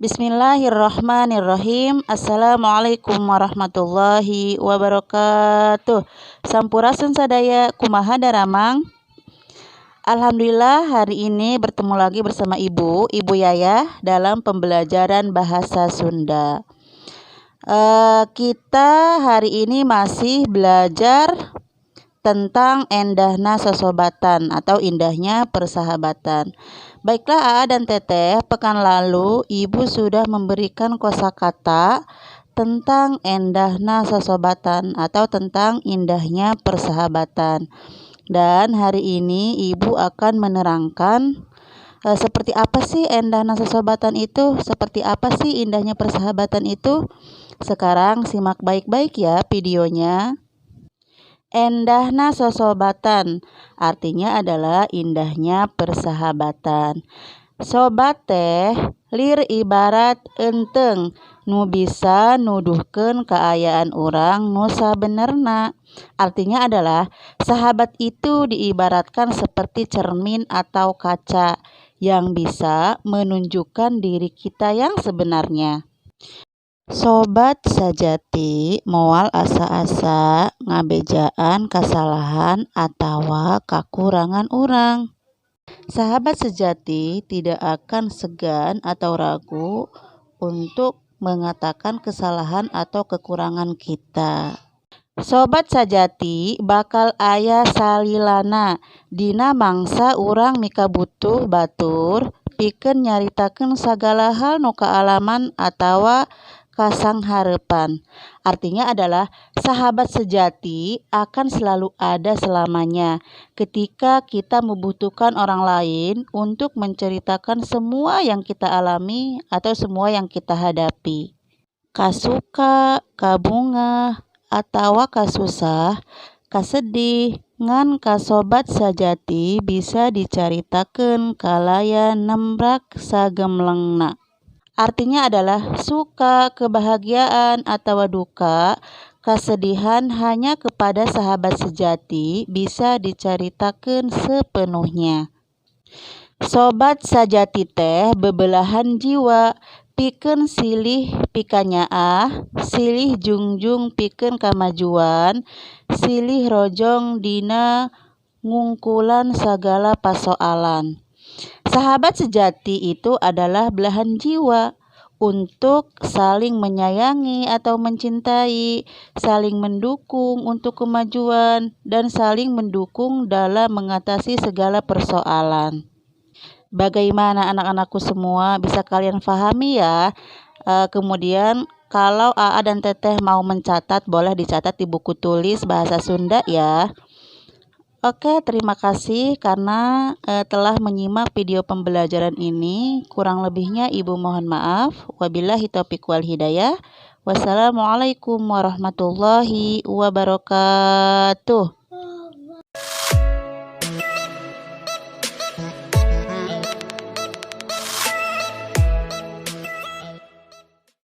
Bismillahirrahmanirrahim. Assalamualaikum warahmatullahi wabarakatuh. Sampurasun sadaya, kumaha daramang. Alhamdulillah hari ini bertemu lagi bersama Ibu Yaya dalam pembelajaran bahasa Sunda. Kita hari ini masih belajar tentang endahna sosobatan atau indahnya persahabatan. Baiklah Aa dan Teteh, pekan lalu Ibu sudah memberikan kosakata tentang endahna sosobatan atau tentang indahnya persahabatan. Dan hari ini Ibu akan menerangkan seperti apa sih endahna sosobatan itu, seperti apa sih indahnya persahabatan itu. Sekarang simak baik-baik ya videonya. Endahna sosobatan artinya adalah indahnya persahabatan. Sobat teh lir ibarat enteng nu bisa nuduhkeun kaayaan urang nu sabenerna. Artinya adalah sahabat itu diibaratkan seperti cermin atau kaca yang bisa menunjukkan diri kita yang sebenarnya. Sobat sajati moal asa-asa ngabejaan kasalahan atawa kakurangan urang. Sahabat sejati tidak akan segan atau ragu untuk mengatakan kesalahan atau kekurangan kita. Sobat sajati bakal aya salilana dina mangsa urang mika butuh batur pikeun nyaritakeun sagala hal nu kaalaman atawa kasang harapan. Artinya adalah sahabat sejati akan selalu ada selamanya ketika kita membutuhkan orang lain untuk menceritakan semua yang kita alami atau semua yang kita hadapi. Kasuka, kabunga, atawa kasusah, kasedih, ngan kasobat sajati bisa dicaritakeun kalaya nembrak sagemlengna. Artinya adalah suka, kebahagiaan, atau duka, kesedihan hanya kepada sahabat sejati bisa diceritakeun sepenuhnya. Sobat sajati teh bebelahan jiwa, pikeun silih pikanyaah, silih jungjung pikeun kamajuan, silih rojong dina ngungkulan sagala pasoalan. Sahabat sejati itu adalah belahan jiwa untuk saling menyayangi atau mencintai, saling mendukung untuk kemajuan, dan saling mendukung dalam mengatasi segala persoalan. Bagaimana anak-anakku semua, bisa kalian pahami ya? Kemudian kalau Aa dan Teteh mau mencatat, boleh dicatat di buku tulis bahasa Sunda ya. Oke, terima kasih karena telah menyimak video pembelajaran ini. Kurang lebihnya Ibu mohon maaf. Wabillahi taufiq wal hidayah. Wassalamualaikum warahmatullahi wabarakatuh.